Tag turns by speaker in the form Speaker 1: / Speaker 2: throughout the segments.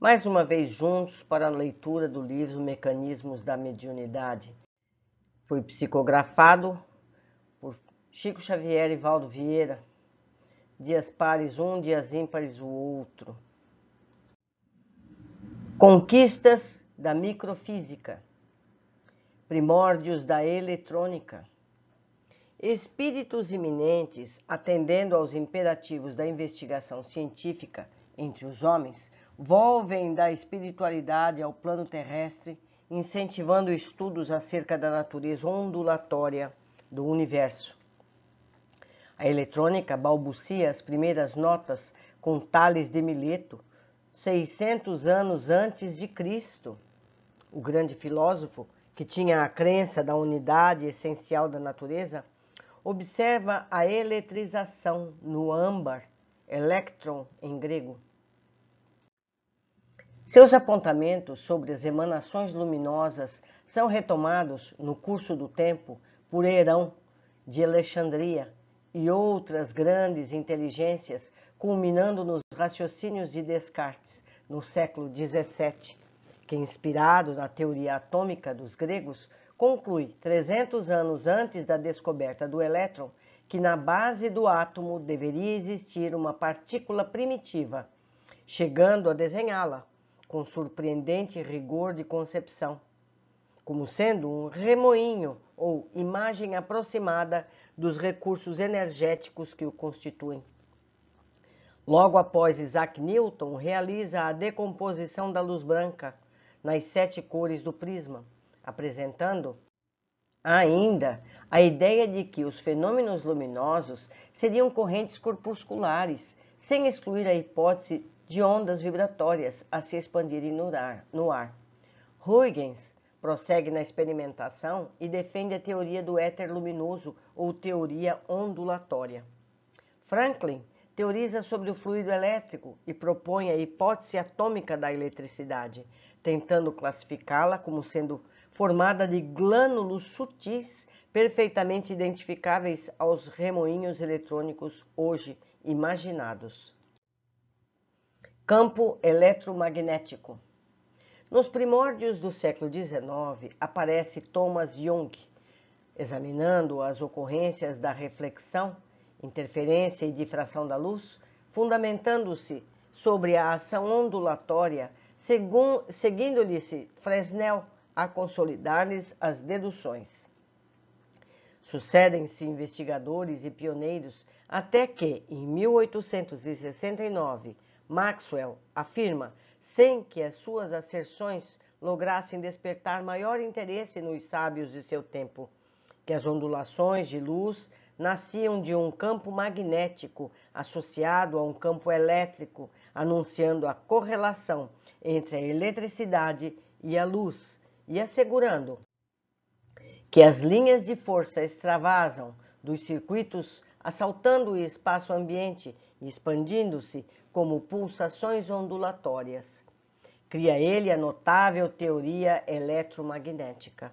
Speaker 1: mais uma vez juntos para a leitura do livro Mecanismos da Mediunidade. Foi psicografado por Chico Xavier e Valdo Vieira, dias pares um, dias ímpares o outro. Conquistas da microfísica, primórdios da eletrônica, espíritos iminentes atendendo aos imperativos da investigação científica entre os homens, volvem da espiritualidade ao plano terrestre, incentivando estudos acerca da natureza ondulatória do universo. A eletrônica balbucia as primeiras notas com Tales de Mileto, 600 anos antes de Cristo. O grande filósofo, que tinha a crença da unidade essencial da natureza, observa a eletrização no âmbar, electron em grego. Seus apontamentos sobre as emanações luminosas são retomados no curso do tempo por Herão de Alexandria e outras grandes inteligências, culminando nos raciocínios de Descartes no século XVII, que, inspirado na teoria atômica dos gregos, conclui, 300 anos antes da descoberta do elétron, que na base do átomo deveria existir uma partícula primitiva, chegando a desenhá-la com surpreendente rigor de concepção, como sendo um remoinho ou imagem aproximada dos recursos energéticos que o constituem. Logo após, Isaac Newton realiza a decomposição da luz branca nas 7 cores do prisma, apresentando ainda a ideia de que os fenômenos luminosos seriam correntes corpusculares, sem excluir a hipótese de ondas vibratórias a se expandirem no ar. Huygens prossegue na experimentação e defende a teoria do éter luminoso ou teoria ondulatória. Franklin teoriza sobre o fluido elétrico e propõe a hipótese atômica da eletricidade, tentando classificá-la como sendo formada de glânulos sutis perfeitamente identificáveis aos remoinhos eletrônicos hoje imaginados. Campo eletromagnético. Nos primórdios do século XIX, aparece Thomas Young, examinando as ocorrências da reflexão, interferência e difração da luz, fundamentando-se sobre a ação ondulatória, seguindo-lhe-se Fresnel a consolidar-lhes as deduções. Sucedem-se investigadores e pioneiros até que, em 1869, Maxwell afirma, sem que as suas asserções lograssem despertar maior interesse nos sábios de seu tempo, que as ondulações de luz nasciam de um campo magnético associado a um campo elétrico, anunciando a correlação entre a eletricidade e a luz e assegurando que as linhas de força extravasam dos circuitos, assaltando o espaço ambiente e expandindo-se como pulsações ondulatórias. Cria ele a notável teoria eletromagnética.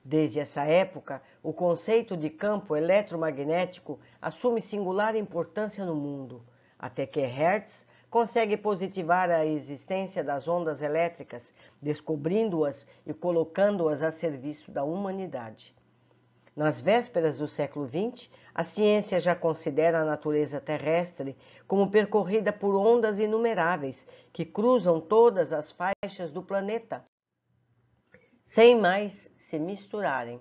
Speaker 1: Desde essa época, o conceito de campo eletromagnético assume singular importância no mundo, até que Hertz consegue positivar a existência das ondas elétricas, descobrindo-as e colocando-as a serviço da humanidade. Nas vésperas do século XX, a ciência já considera a natureza terrestre como percorrida por ondas inumeráveis que cruzam todas as faixas do planeta, sem mais se misturarem.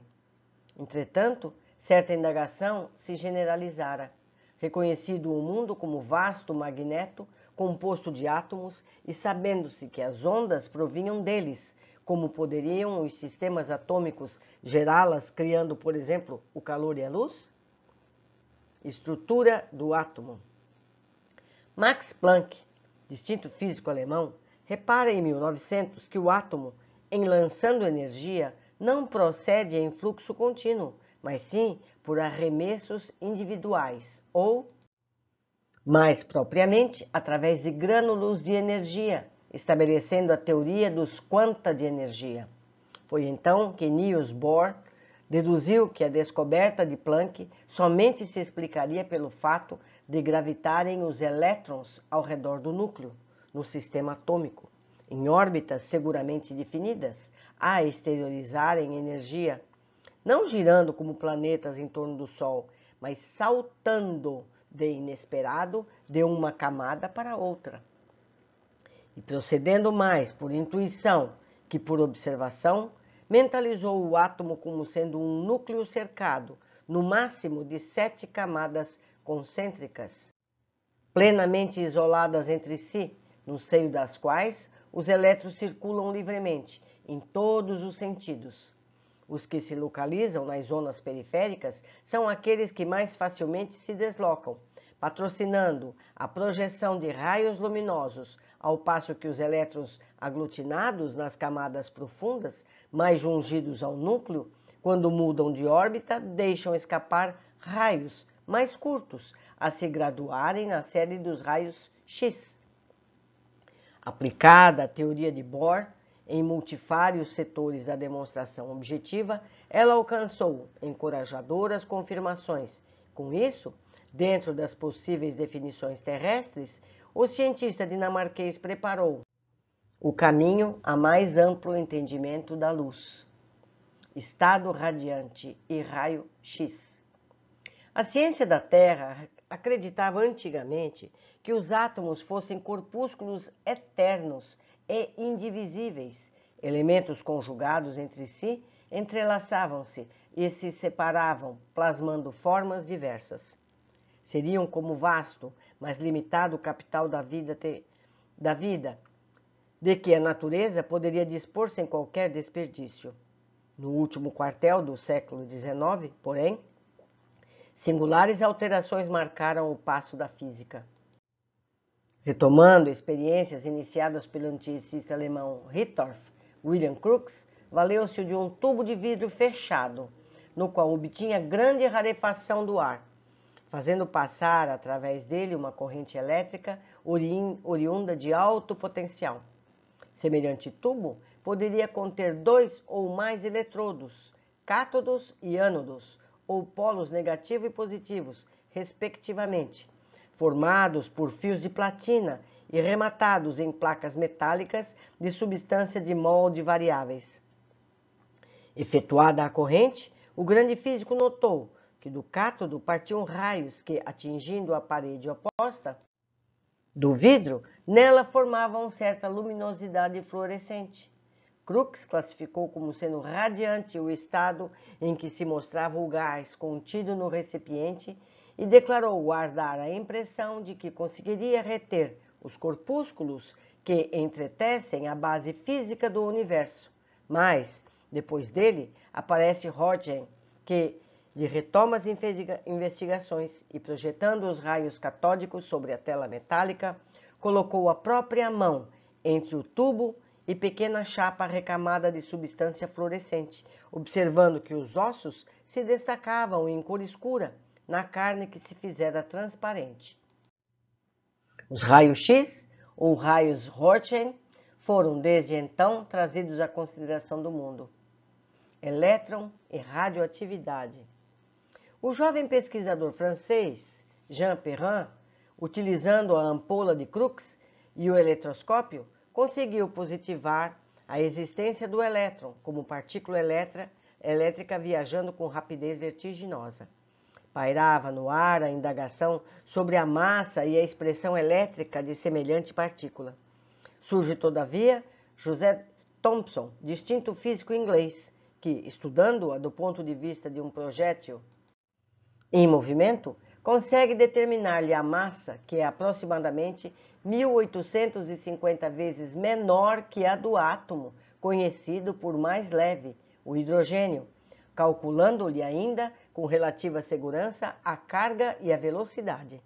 Speaker 1: Entretanto, certa indagação se generalizara, reconhecido o mundo como vasto magneto composto de átomos e sabendo-se que as ondas provinham deles, como poderiam os sistemas atômicos gerá-las, criando, por exemplo, o calor e a luz? Estrutura do átomo. Max Planck, distinto físico alemão, repara em 1900 que o átomo, em lançando energia, não procede em fluxo contínuo, mas sim por arremessos individuais, ou, mais propriamente, através de grânulos de energia, estabelecendo a teoria dos quanta de energia. Foi então que Niels Bohr deduziu que a descoberta de Planck somente se explicaria pelo fato de gravitarem os elétrons ao redor do núcleo, no sistema atômico, em órbitas seguramente definidas, a exteriorizarem energia, não girando como planetas em torno do Sol, mas saltando de inesperado de uma camada para outra. E procedendo mais por intuição que por observação, mentalizou o átomo como sendo um núcleo cercado, no máximo de 7 camadas concêntricas, plenamente isoladas entre si, no seio das quais os elétrons circulam livremente, em todos os sentidos. Os que se localizam nas zonas periféricas são aqueles que mais facilmente se deslocam, patrocinando a projeção de raios luminosos, ao passo que os elétrons aglutinados nas camadas profundas, mais jungidos ao núcleo, quando mudam de órbita, deixam escapar raios mais curtos, a se graduarem na série dos raios X. Aplicada a teoria de Bohr, em multifários setores da demonstração objetiva, ela alcançou encorajadoras confirmações. Com isso, dentro das possíveis definições terrestres, o cientista dinamarquês preparou o caminho a mais amplo entendimento da luz, estado radiante e raio X. A ciência da Terra acreditava antigamente que os átomos fossem corpúsculos eternos e indivisíveis. Elementos conjugados entre si entrelaçavam-se e se separavam, plasmando formas diversas. Seriam como vasto, mas limitado capital da vida, de que a natureza poderia dispor sem qualquer desperdício. No último quartel do século XIX, porém, singulares alterações marcaram o passo da física. Retomando experiências iniciadas pelo anticista alemão Hittorf, William Crookes valeu-se de um tubo de vidro fechado, no qual obtinha grande rarefação do ar, fazendo passar através dele uma corrente elétrica oriunda de alto potencial. Semelhante tubo poderia conter 2 ou mais eletrodos, cátodos e ânodos, ou polos negativo e positivos, respectivamente, formados por fios de platina e rematados em placas metálicas de substância de molde variáveis. Efetuada a corrente, o grande físico notou que do cátodo partiam raios que, atingindo a parede oposta do vidro, nela formavam certa luminosidade fluorescente. Crookes classificou como sendo radiante o estado em que se mostrava o gás contido no recipiente e declarou guardar a impressão de que conseguiria reter os corpúsculos que entretecem a base física do universo. Mas, depois dele, aparece Röntgen, que lhe retoma as investigações e, projetando os raios catódicos sobre a tela metálica, colocou a própria mão entre o tubo e pequena chapa recamada de substância fluorescente, observando que os ossos se destacavam em cor escura na carne que se fizera transparente. Os raios X, ou raios Röntgen, foram desde então trazidos à consideração do mundo. Elétron e radioatividade. O jovem pesquisador francês Jean Perrin, utilizando a ampola de Crookes e o eletroscópio, conseguiu positivar a existência do elétron como partícula elétrica viajando com rapidez vertiginosa. Pairava no ar a indagação sobre a massa e a expressão elétrica de semelhante partícula. Surge, todavia, José Thomson, distinto físico inglês, que, estudando-a do ponto de vista de um projétil em movimento, consegue determinar-lhe a massa, que é aproximadamente 1850 vezes menor que a do átomo, conhecido por mais leve, o hidrogênio, calculando-lhe ainda, com relativa segurança, a carga e a velocidade.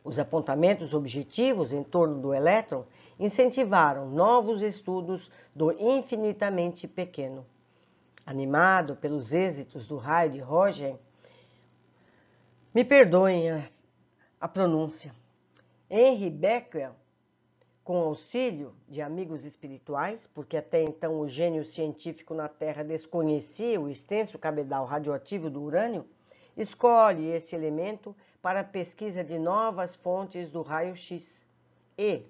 Speaker 1: Os apontamentos objetivos em torno do elétron incentivaram novos estudos do infinitamente pequeno. Animado pelos êxitos do raio de Röntgen, me perdoem a pronúncia, Henri Becquerel, com auxílio de amigos espirituais, porque até então o gênio científico na Terra desconhecia o extenso cabedal radioativo do urânio, escolhe esse elemento para a pesquisa de novas fontes do raio-X e,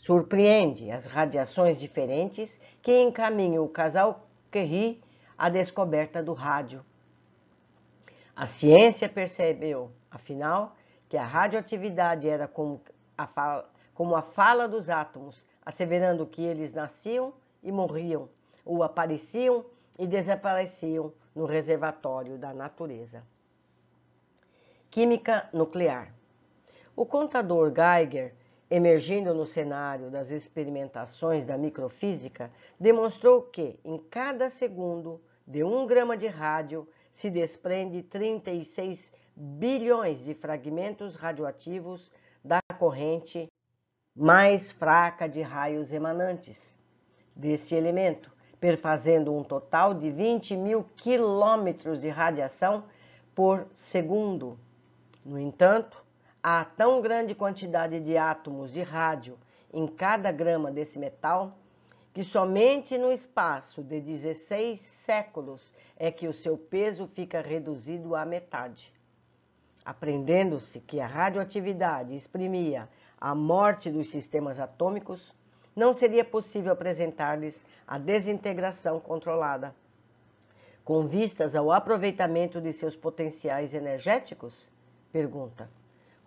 Speaker 1: Surpreende as radiações diferentes que encaminham o casal Curie à descoberta do rádio. A ciência percebeu, afinal, que a radioatividade era como a fala dos átomos, asseverando que eles nasciam e morriam, ou apareciam e desapareciam no reservatório da natureza. Química nuclear. O contador Geiger, emergindo no cenário das experimentações da microfísica, demonstrou que, em cada segundo de 1 grama de rádio, se desprende 36 bilhões de fragmentos radioativos da corrente mais fraca de raios emanantes deste elemento, perfazendo um total de 20.000 quilômetros de radiação por segundo. No entanto, há tão grande quantidade de átomos de rádio em cada grama desse metal que somente no espaço de 16 séculos é que o seu peso fica reduzido à metade. Aprendendo-se que a radioatividade exprimia a morte dos sistemas atômicos, não seria possível apresentar-lhes a desintegração controlada, com vistas ao aproveitamento de seus potenciais energéticos? Pergunta.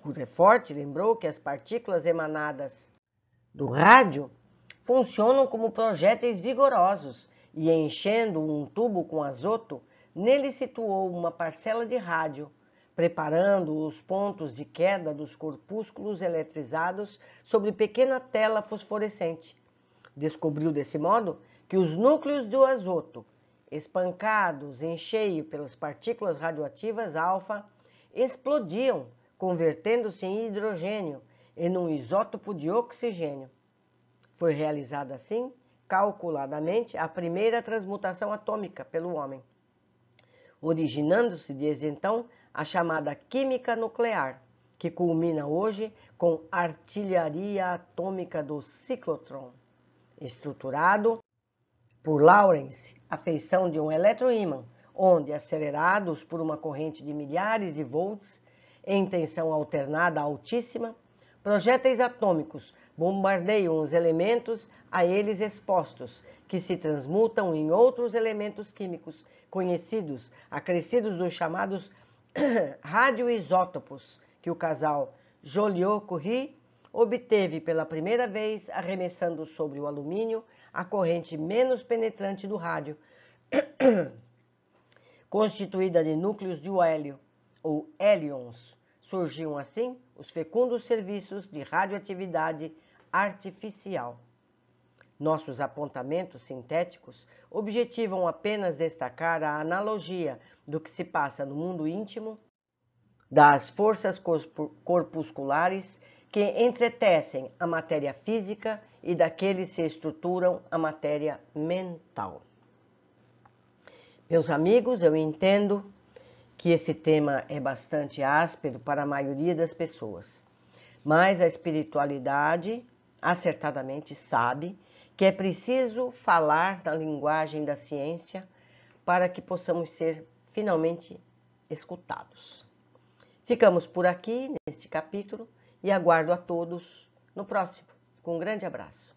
Speaker 1: Rutherford lembrou que as partículas emanadas do rádio funcionam como projéteis vigorosos e, enchendo um tubo com azoto, nele situou uma parcela de rádio, preparando os pontos de queda dos corpúsculos eletrizados sobre pequena tela fosforescente. Descobriu desse modo que os núcleos do azoto, espancados em cheio pelas partículas radioativas alfa, explodiam, convertendo-se em hidrogênio e num isótopo de oxigênio. Foi realizada assim, calculadamente, a primeira transmutação atômica pelo homem, originando-se desde então a chamada química nuclear, que culmina hoje com a artilharia atômica do ciclotrão, estruturado por Lawrence, a feição de um eletroímã, onde, acelerados por uma corrente de milhares de volts, em tensão alternada altíssima, projéteis atômicos bombardeiam os elementos a eles expostos, que se transmutam em outros elementos químicos conhecidos, acrescidos dos chamados radioisótopos, que o casal Joliot-Curie obteve pela primeira vez arremessando sobre o alumínio a corrente menos penetrante do rádio, constituída de núcleos de hélio, ou hélions. Surgiam assim os fecundos serviços de radioatividade artificial. Nossos apontamentos sintéticos objetivam apenas destacar a analogia do que se passa no mundo íntimo das forças corpusculares que entretecem a matéria física e daqueles que estruturam a matéria mental. Meus amigos, eu entendo que esse tema é bastante áspero para a maioria das pessoas, mas a espiritualidade acertadamente sabe que é preciso falar na linguagem da ciência para que possamos ser finalmente escutados. Ficamos por aqui neste capítulo e aguardo a todos no próximo. Com um grande abraço.